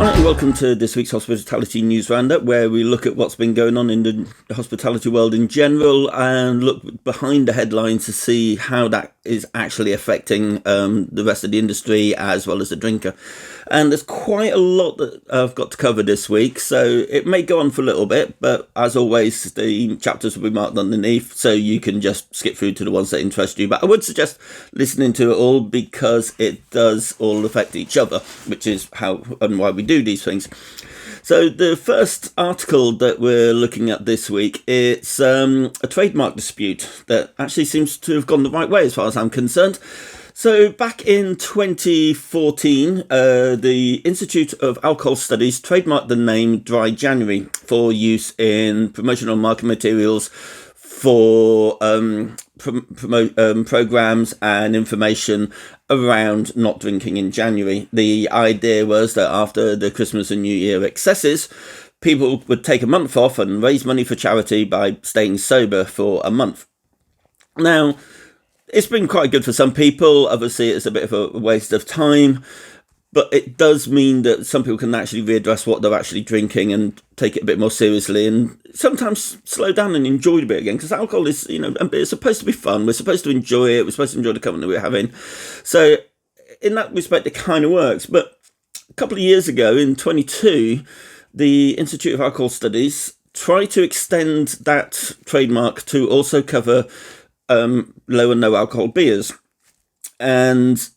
Hi, and welcome to this week's Hospitality News Roundup, where we look at what's been going on in the hospitality world in general and look behind the headlines to see how that is actually affecting the rest of the industry as well as the drinker. And there's quite a lot that I've got to cover this week, so it may go on for a little bit, but as always, the chapters will be marked underneath, so you can just skip through to the ones that interest you. But I would suggest listening to it all because it does all affect each other, which is how and why we do these things. So the first article that we're looking at this week, it's a trademark dispute that actually seems to have gone the right way as far as I'm concerned. So back in 2014, the Institute of Alcohol Studies trademarked the name Dry January for use in promotional marketing materials for programs and information around not drinking in January. The idea was that after the Christmas and New Year excesses, people would take a month off and raise money for charity by staying sober for a month. Now, it's been quite good for some people. Obviously, it's a bit of a waste of time, but it does mean that some people can actually readdress what they're actually drinking and take it a bit more seriously and sometimes slow down and enjoy it a bit again, because alcohol is, it's supposed to be fun. We're supposed to enjoy it. We're supposed to enjoy the company we're having. So in that respect, it kind of works. But a couple of years ago, in 22, the Institute of Alcohol Studies tried to extend that trademark to also cover low and no alcohol beers. And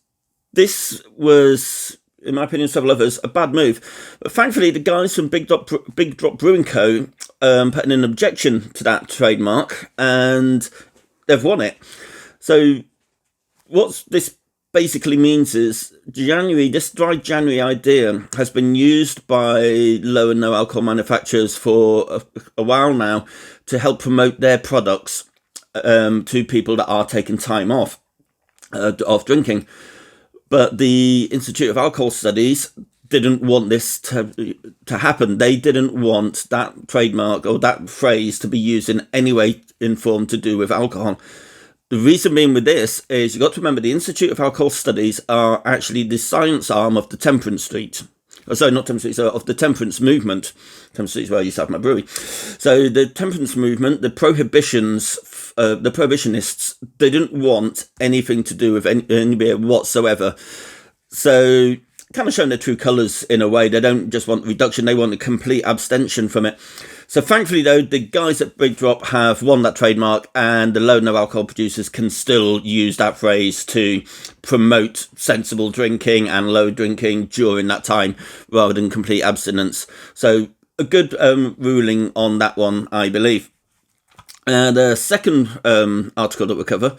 this was, in my opinion, several others, a bad move. But thankfully, the guys from Big Drop Brewing Co. Put in an objection to that trademark, and they've won it. So what this basically means is this Dry January idea has been used by low and no alcohol manufacturers for a while now to help promote their products to people that are taking time off drinking. But the Institute of Alcohol Studies didn't want this to happen. They didn't want that trademark or that phrase to be used in any way in form to do with alcohol. The reason being with this is you've got to remember the Institute of Alcohol Studies are actually the science arm of the Temperance Street. Of the temperance movement. Temperance Street is where I used to have my brewery. So the temperance movement, the prohibitionists didn't want anything to do with any beer whatsoever. So kind of showing their true colours in a way. They don't just want reduction, they want a complete abstention from it. So thankfully, though, the guys at Big Drop have won that trademark, and the low and no alcohol producers can still use that phrase to promote sensible drinking and low drinking during that time rather than complete abstinence. So a good ruling on that one, I believe. The second article that we'll cover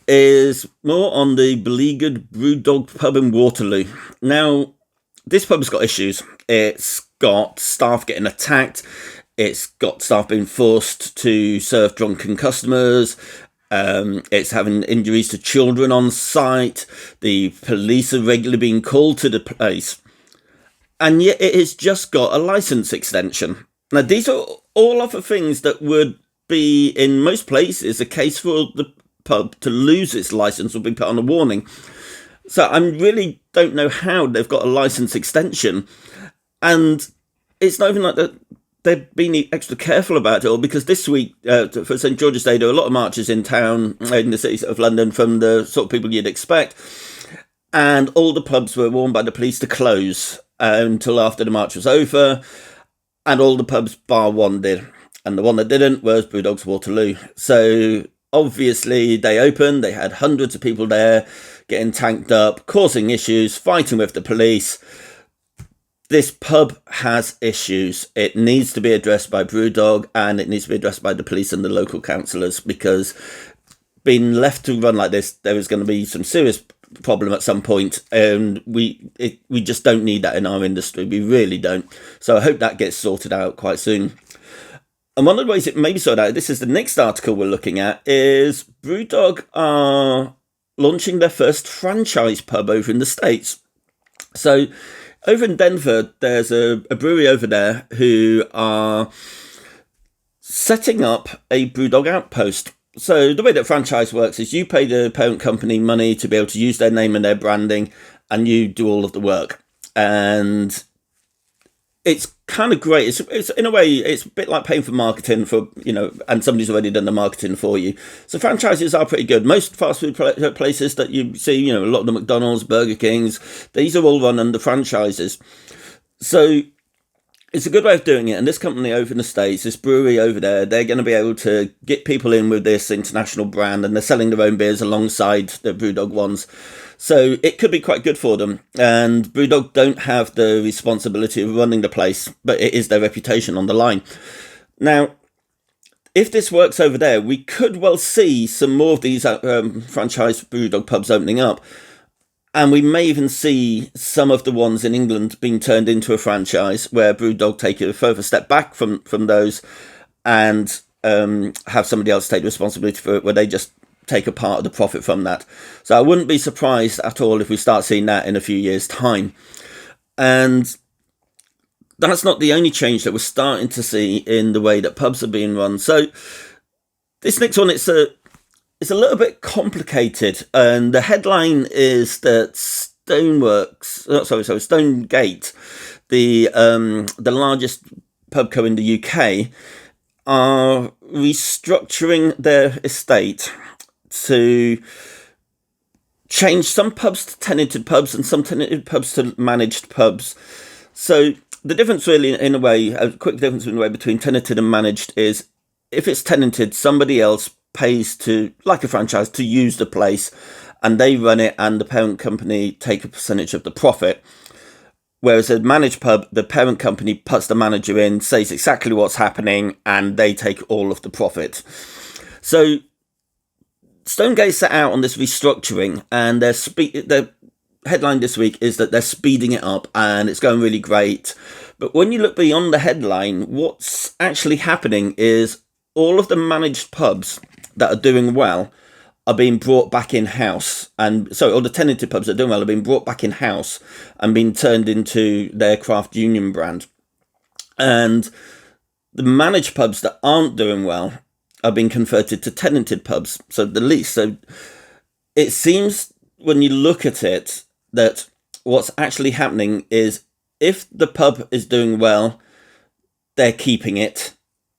is more on the beleaguered BrewDog pub in Waterloo. Now, this pub's got issues. It's got staff getting attacked. It's got staff being forced to serve drunken customers. It's having injuries to children on site. The police are regularly being called to the place. And yet it has just got a license extension. Now, these are all other things that would be, in most places, a case for the pub to lose its license or be put on a warning. So I really don't know how they've got a license extension. And it's not even like that they've been extra careful about it all, because this week, for St. George's Day, there were a lot of marches in town, in the city of London, from the sort of people you'd expect. And all the pubs were warned by the police to close until after the march was over. And all the pubs bar one did. And the one that didn't was BrewDog's Waterloo. So obviously they opened, they had hundreds of people there getting tanked up, causing issues, fighting with the police. This pub has issues. It needs to be addressed by BrewDog, and it needs to be addressed by the police and the local councillors, because being left to run like this, there is going to be some serious problem at some point, and we just don't need that in our industry. We really don't. So I hope that gets sorted out quite soon. And one of the ways it may be sorted out, this is the next article we're looking at, is BrewDog are launching their first franchise pub over in the States. So over in Denver, there's a brewery over there who are setting up a BrewDog outpost. So the way that franchise works is you pay the parent company money to be able to use their name and their branding, and you do all of the work. And it's kind of great. It's in a way, it's a bit like paying for marketing for, and somebody's already done the marketing for you. So franchises are pretty good. Most fast food places that you see, a lot of the McDonald's, Burger Kings, these are all run under franchises. So it's a good way of doing it. And this company over in the States, this brewery over there, they're going to be able to get people in with this international brand, and they're selling their own beers alongside the BrewDog ones. So it could be quite good for them. And BrewDog don't have the responsibility of running the place, but it is their reputation on the line. Now, if this works over there, we could well see some more of these franchise BrewDog pubs opening up. And we may even see some of the ones in England being turned into a franchise, where BrewDog take a further step back from those and have somebody else take responsibility for it, where they just take a part of the profit from that. So I wouldn't be surprised at all if we start seeing that in a few years' time. And that's not the only change that we're starting to see in the way that pubs are being run. So this next one, it's a little bit complicated, and the headline is that Stonegate, the largest pub co in the UK, are restructuring their estate to change some pubs to tenanted pubs and some tenanted pubs to managed pubs. So the difference really, a quick difference in a way between tenanted and managed is, if it's tenanted, somebody else pays to, like a franchise, to use the place, and they run it, and the parent company take a percentage of the profit. Whereas a managed pub, the parent company puts the manager in, says exactly what's happening, and they take all of the profit. So Stonegate set out on this restructuring, and their headline this week is that they're speeding it up and it's going really great. But when you look beyond the headline, what's actually happening is all of the managed pubs that are doing well are being brought back in-house. And so all the tenanted pubs that are doing well are being brought back in-house and being turned into their craft union brand. And the managed pubs that aren't doing well are being converted to tenanted pubs, so the lease. So it seems, when you look at it, that what's actually happening is, if the pub is doing well, they're keeping it.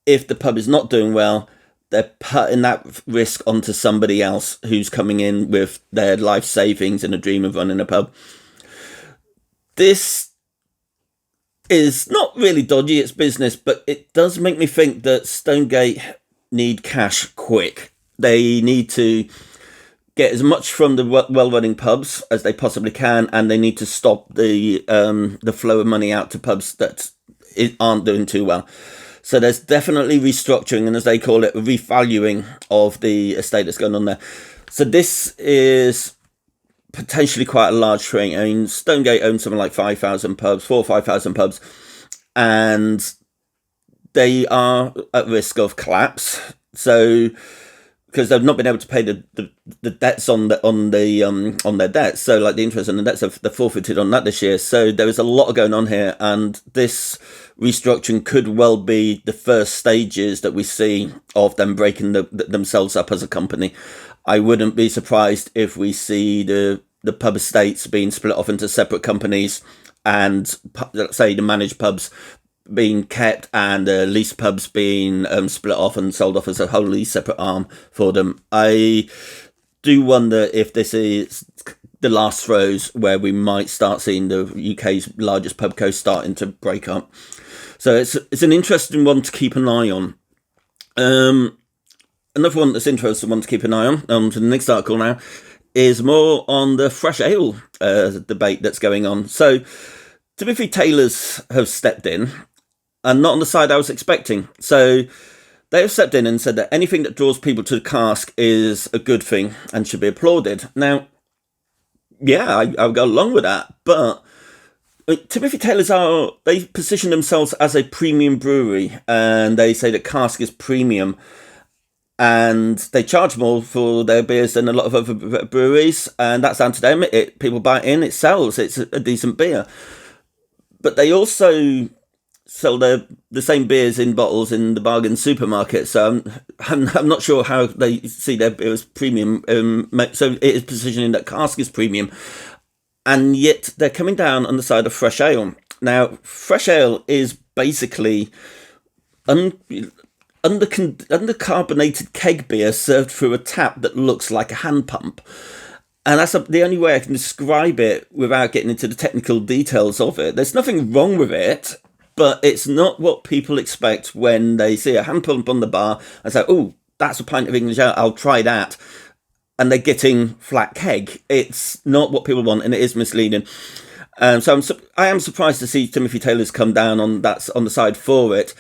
If the pub is not doing well, they're putting that risk onto somebody else who's coming in with their life savings and a dream of running a pub. This is not really dodgy, it's business, but it does make me think that Stonegate need cash quick. They need to get as much from the well-running pubs as they possibly can, and they need to stop the flow of money out to pubs that aren't doing too well. So there's definitely restructuring, and as they call it, revaluing of the estate that's going on there. So this is potentially quite a large thing. I mean, Stonegate owns something like 5,000 pubs, 4,000 or 5,000 pubs, and they are at risk of collapse. So, because they've not been able to pay the debts on their debts, so like the interest on the debts, they're forfeited on that this year. So there is a lot going on here, and this restructuring could well be the first stages that we see of them breaking themselves up as a company. I wouldn't be surprised if we see the pub estates being split off into separate companies, and let's say the managed pubs being kept and the leased pubs being split off and sold off as a wholly separate arm for them. I do wonder if this is the last throes where we might start seeing the UK's largest pub co starting to break up. So it's an interesting one to keep an eye on. Another one that's interesting one to keep an eye on to the next article now, is more on the fresh ale debate that's going on. So Timothy Taylor's have stepped in, and not on the side I was expecting. So they have stepped in and said that anything that draws people to the cask is a good thing and should be applauded. Now, yeah, I'll go along with that, but Timothy Taylor's they position themselves as a premium brewery, and they say that cask is premium, and they charge more for their beers than a lot of other breweries, and that's down to them. People buy it in, it sells, it's a decent beer. But they also sell the same beers in bottles in the bargain supermarket, so I'm not sure how they see their beer as premium. So it is positioning that cask is premium, and yet they're coming down on the side of fresh ale. Now, fresh ale is basically undercarbonated keg beer served through a tap that looks like a hand pump. And that's the only way I can describe it without getting into the technical details of it. There's nothing wrong with it, but it's not what people expect when they see a hand pump on the bar and say, oh, that's a pint of English ale, I'll try that. And they're getting flat keg. It's not what people want, and it is misleading. So I am surprised to see Timothy Taylor's come down on the side for it.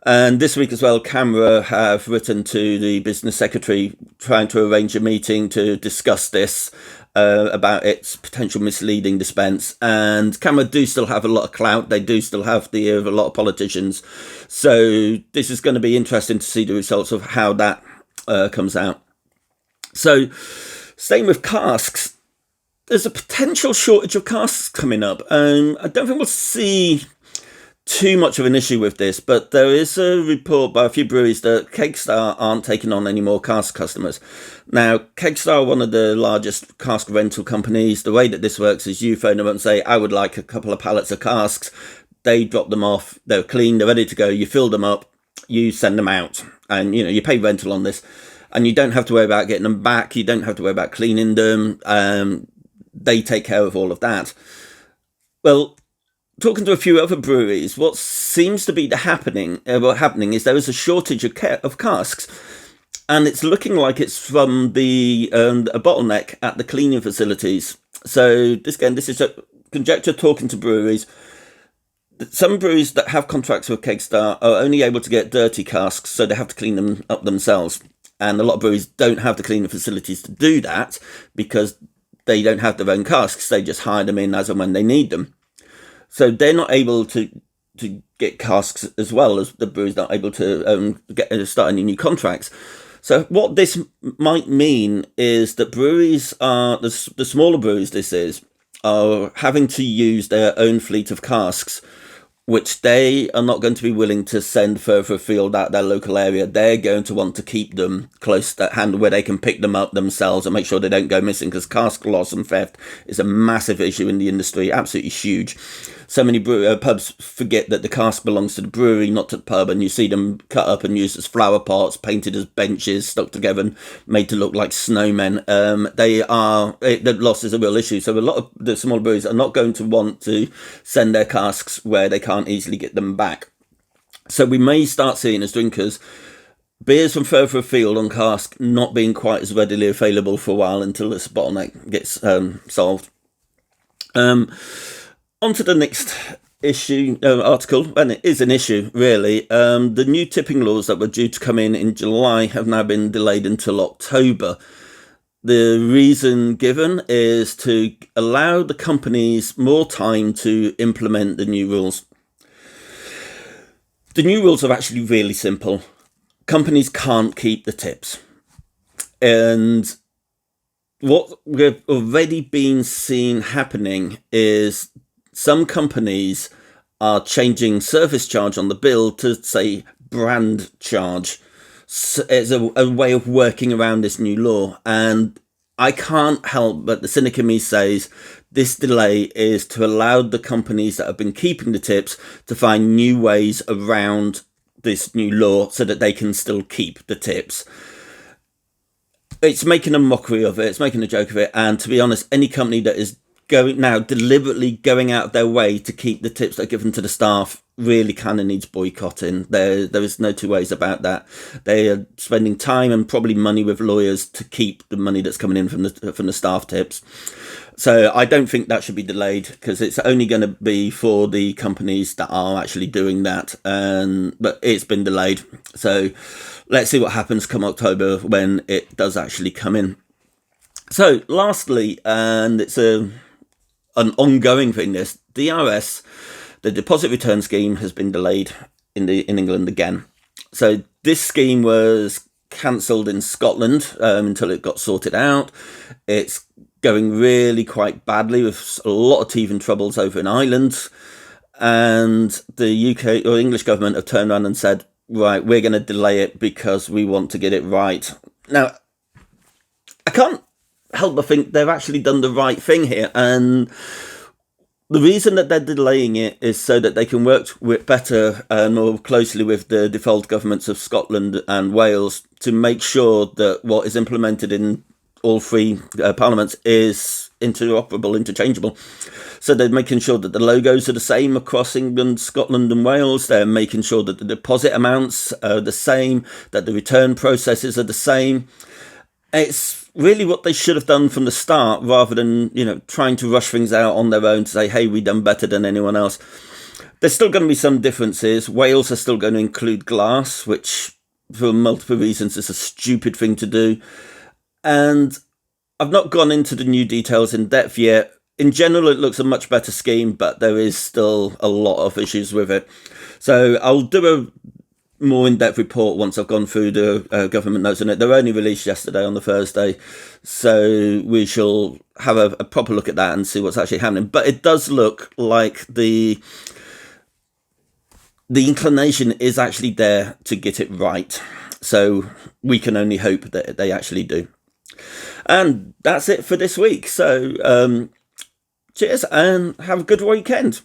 And this week as well, CAMRA have written to the business secretary trying to arrange a meeting to discuss this about its potential misleading dispense. And CAMRA do still have a lot of clout. They do still have the ear of a lot of politicians. So this is going to be interesting to see the results of how that comes out. So staying with casks, there's a potential shortage of casks coming up. I don't think we'll see too much of an issue with this, but there is a report by a few breweries that Kegstar aren't taking on any more cask customers. Now, Kegstar are one of the largest cask rental companies. The way that this works is you phone them up and say, I would like a couple of pallets of casks. They drop them off. They're clean. They're ready to go. You fill them up. You send them out. And, you pay rental on this. And you don't have to worry about getting them back. You don't have to worry about cleaning them. They take care of all of that. Well, talking to a few other breweries, what seems to be happening is there is a shortage of casks, and it's looking like it's from a bottleneck at the cleaning facilities. So this is a conjecture talking to breweries. Some breweries that have contracts with Kegstar are only able to get dirty casks, so they have to clean them up themselves. And a lot of breweries don't have the cleaning facilities to do that because they don't have their own casks. They just hire them in as and when they need them. So they're not able to get casks, as well as the breweries not able to start any new contracts. So what this might mean is that breweries the smaller breweries are having to use their own fleet of casks, which they are not going to be willing to send further afield out their local area. They're going to want to keep them close at hand where they can pick them up themselves and make sure they don't go missing, because cask loss and theft is a massive issue in the industry, absolutely huge. So many pubs forget that the cask belongs to the brewery, not to the pub, and you see them cut up and used as flower pots, painted as benches, stuck together and made to look like snowmen. The loss is a real issue. So a lot of the small breweries are not going to want to send their casks where they can't easily get them back. So we may start seeing, as drinkers, beers from further afield on cask not being quite as readily available for a while until this bottleneck gets solved. On to the next article, and it is an issue, really. The new tipping laws that were due to come in July have now been delayed until October. The reason given is to allow the companies more time to implement the new rules. The new rules are actually really simple. Companies can't keep the tips. And what we've already been seeing happening is some companies are changing service charge on the bill to, say, brand charge. So it's a way of working around this new law. And I can't help but the cynic in me says this delay is to allow the companies that have been keeping the tips to find new ways around this new law so that they can still keep the tips. It's making a mockery of it. It's making a joke of it. And to be honest, any company that is deliberately going out of their way to keep the tips that are given to the staff really kind of needs boycotting. There is no two ways about that. They are spending time and probably money with lawyers to keep the money that's coming in from the staff tips. So I don't think that should be delayed, because it's only going to be for the companies that are actually doing that. But it's been delayed. So let's see what happens come October when it does actually come in. So lastly, and it's an ongoing thing, this DRS, the deposit return scheme, has been delayed in England again. So this scheme was cancelled in Scotland until it got sorted out. It's going really quite badly with a lot of teething troubles over in Ireland. And the UK or English government have turned around and said, right, we're going to delay it because we want to get it right. Now, I can't help but think they've actually done the right thing here. And The reason that they're delaying it is so that they can work better and more closely with the devolved governments of Scotland and Wales to make sure that what is implemented in all three parliaments is interoperable, interchangeable. So they're making sure that the logos are the same across England, Scotland and Wales. They're making sure that the deposit amounts are the same, that the return processes are the same. It's really what they should have done from the start, rather than trying to rush things out on their own to say, hey, we've done better than anyone else. There's still going to be some differences. Wales are still going to include glass, which for multiple reasons is a stupid thing to do. And I've not gone into the new details in depth yet. In general, it looks a much better scheme, but there is still a lot of issues with it. So I'll do a more in-depth report once I've gone through the government notes on it. They were only released yesterday on the Thursday, so we shall have a proper look at that and see what's actually happening. But it does look like the inclination is actually there to get it right. So we can only hope that they actually do. And that's it for this week. So cheers and have a good weekend.